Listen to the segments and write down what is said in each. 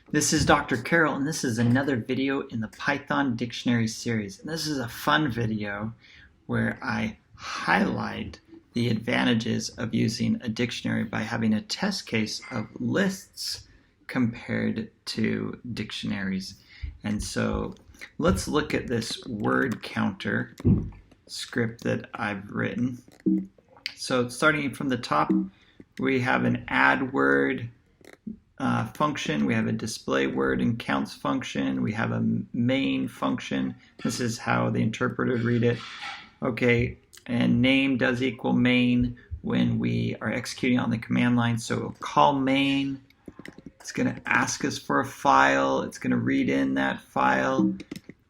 This is Dr. Carroll, and this is another video in the Python Dictionary series. And this is a fun video where I highlight the advantages of using a dictionary by having a test case of lists compared to dictionaries. And so let's look at this word counter script that I've written. So starting from the top, we have an add word function, we have a display word and counts function, we have a main function. This is how the interpreter would read it. Okay, and name does equal main when we are executing on the command line. So we'll call main. It's going to ask us for a file. It's going to read in that file.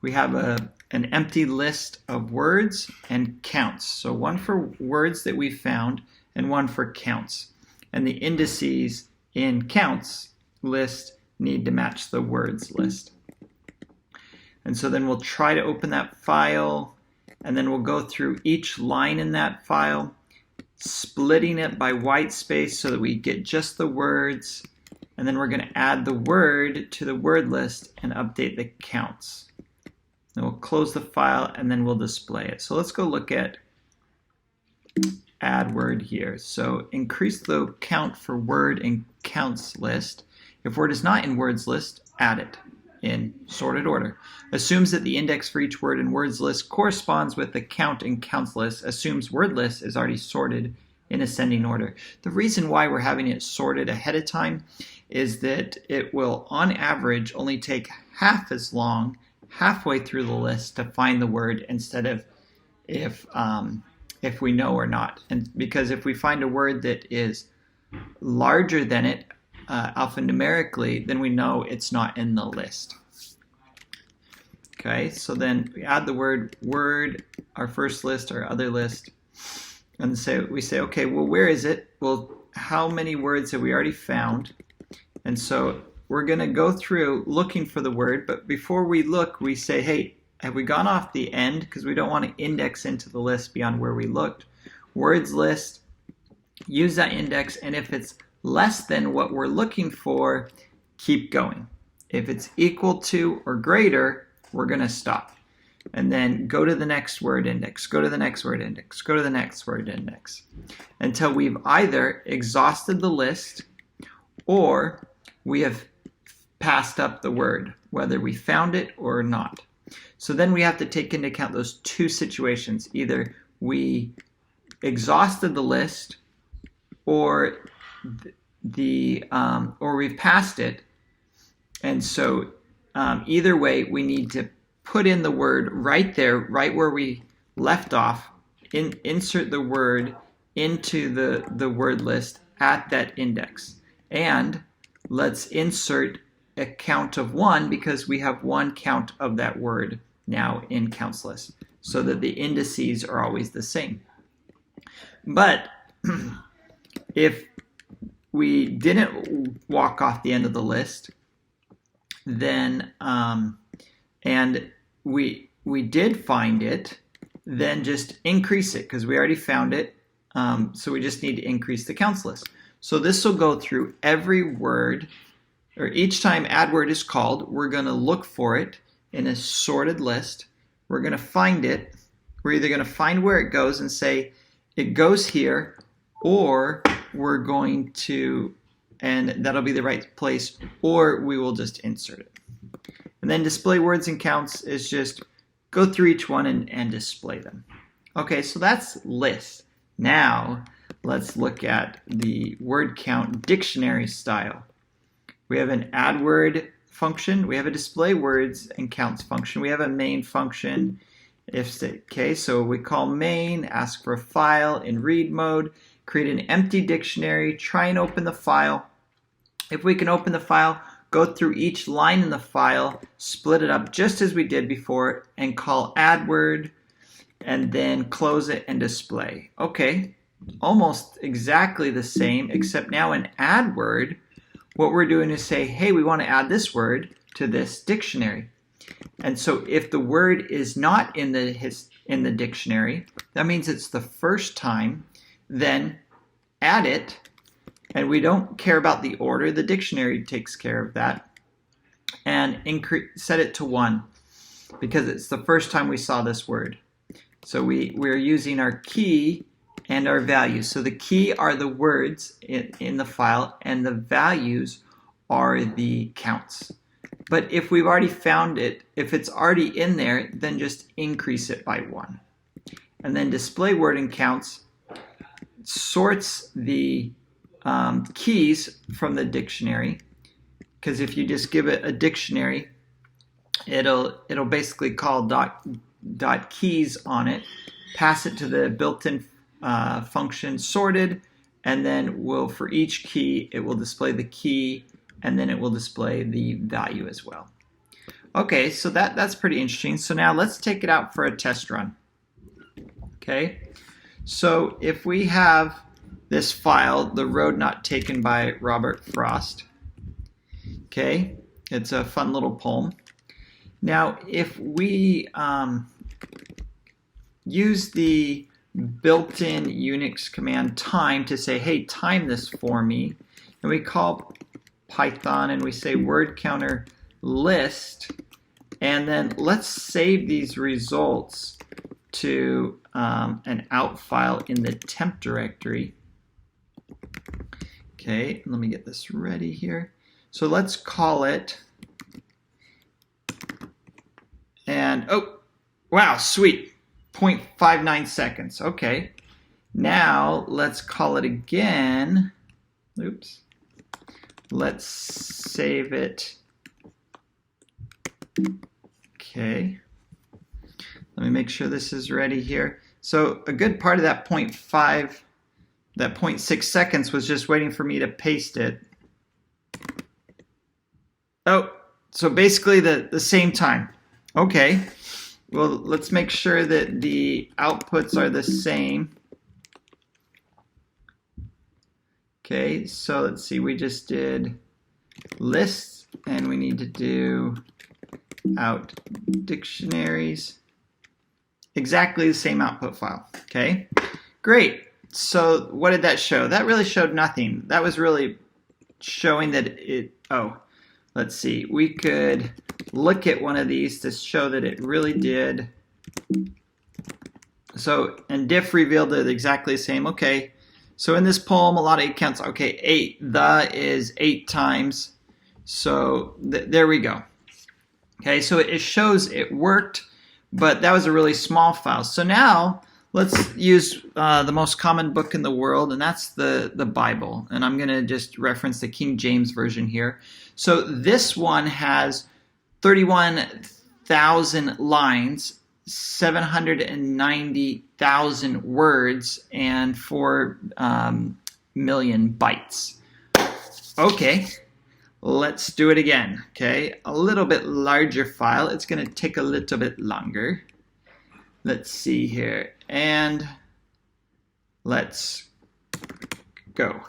We have an empty list of words and counts. So one for words that we found and one for counts. And the indices in counts list need to match the words list. And so then we'll try to open that file, and then we'll go through each line in that file, splitting it by white space so that we get just the words, and then we're going to add the word to the word list and update the counts. Then we'll close the file and then we'll display it. So let's go look at add word here. So increase the count for word and counts list. If word is not in words list, add it in sorted order. Assumes that the index for each word in words list corresponds with the count in counts list. Assumes word list is already sorted in ascending order. The reason why we're having it sorted ahead of time is that it will on average only take half as long halfway through the list to find the word instead of if we know or not. And because if we find a word that is larger than it alphanumerically, then we know it's not in the list. Okay, so then we add the word, our first list, our other list, and so we say, okay, well, where is it? Well, how many words have we already found? And so we're going to go through looking for the word, but before we look, we say, hey, have we gone off the end? Because we don't want to index into the list beyond where we looked. Words list, use that index, and if it's less than what we're looking for, keep going. If it's equal to or greater, we're going to stop. And then go to the next word index, go to the next word index, go to the next word index, until we've either exhausted the list or we have passed up the word, whether we found it or not. So then we have to take into account those two situations. Either we exhausted the list or we've passed it. And so either way, we need to put in the word right there, right where we left off, insert the word into the word list at that index. And let's insert a count of 1 because we have one count of that word now in counts list, so that the indices are always the same. But if we didn't walk off the end of the list, then and we did find it, then just increase it because we already found it. So we just need to increase the counts list. So this will go through every word, or each time add word is called, we're going to look for it in a sorted list. We're going to find it. We're either going to find where it goes and say it goes here, or we're going to, and that'll be the right place, or we will just insert it. And then display words and counts is just go through each one and display them. Okay, so that's list. Now let's look at the word count dictionary style. We have an add word function. We have a display words and counts function. We have a main function. Okay, so we call main, ask for a file in read mode, create an empty dictionary, try and open the file. If we can open the file, go through each line in the file, split it up just as we did before, and call add word, and then close it and display. Okay, almost exactly the same, except now in add word, what we're doing is say, hey, we want to add this word to this dictionary. And so if the word is not in the dictionary, that means it's the first time, then add it, and we don't care about the order. The dictionary takes care of that. and set it to 1 because it's the first time we saw this word. So we're using our key and our values. So the key are the words in the file, and the values are the counts. But if we've already found it, if it's already in there, then just increase it by 1. And then display word and counts sorts the keys from the dictionary, because if you just give it a dictionary, it'll basically call dot keys on it, pass it to the built-in function sorted, and then for each key it will display the key, and then it will display the value as well. Okay, so that's pretty interesting. So now let's take it out for a test run. Okay, so if we have this file, The Road Not Taken by Robert Frost, okay, it's a fun little poem. Now if we use the built-in Unix command time to say, hey, time this for me, and we call Python and we say word counter list, and then let's save these results to an out file in the temp directory. Okay, let me get this ready here. So let's call it, and oh, wow, sweet, 0.59 seconds. Okay, now let's call it again. Oops. Let's save it. Okay. Let me make sure this is ready here. So a good part of that 0.6 seconds was just waiting for me to paste it. Oh, so basically the same time. Okay. Well, let's make sure that the outputs are the same. Okay, so let's see, we just did lists, and we need to do out dictionaries. Exactly the same output file. Okay, great. So what did that show? That really showed nothing. That was really showing that let's see, we could look at one of these to show that it really did. So, and diff revealed it exactly the same. Okay, so in this poem, a lot of 8 counts. Okay, 8, the is 8 times. So there we go. Okay, so it shows it worked, but that was a really small file. So now let's use the most common book in the world, and that's the Bible. And I'm going to just reference the King James Version here. So this one has 31,000 lines, 790,000 words, and 4 million bytes. Okay, let's do it again. Okay, a little bit larger file. It's going to take a little bit longer. Let's see here, and let's go.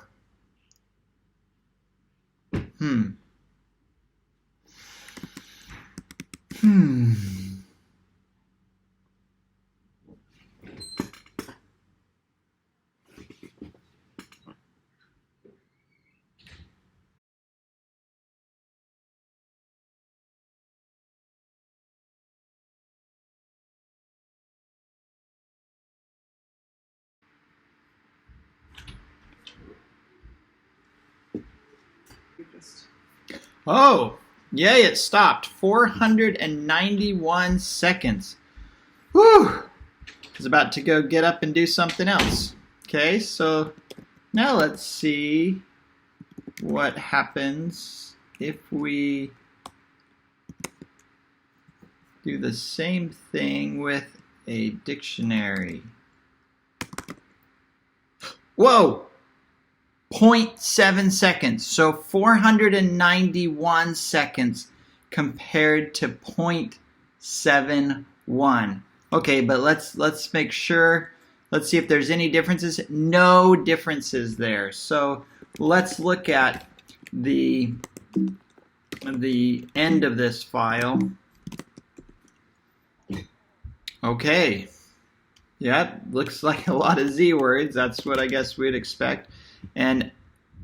Oh, yay, it stopped. 491 seconds. Whew! I was about to go get up and do something else. Okay, so now let's see what happens if we do the same thing with a dictionary. Whoa! 0.7 seconds. So 491 seconds compared to 0.71. Okay, but let's make sure. Let's see if there's any differences. No differences there. So let's look at the end of this file. Okay. Yep, looks like a lot of Z words. That's what I guess we'd expect. And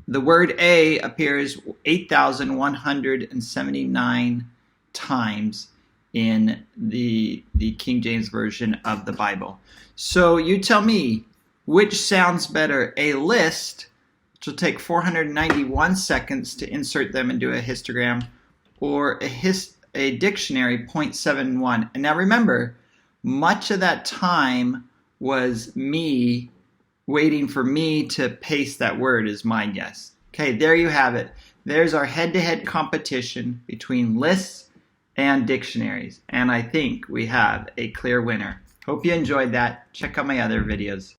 The word a appears 8,179 times in the King James Version of the Bible. So you tell me, which sounds better, a list, which will take 491 seconds to insert them into a histogram, or a dictionary, 0.71. And now remember, much of that time was me waiting for me to paste that word, is my guess. Okay, there you have it. There's our head-to-head competition between lists and dictionaries. And I think we have a clear winner. Hope you enjoyed that. Check out my other videos.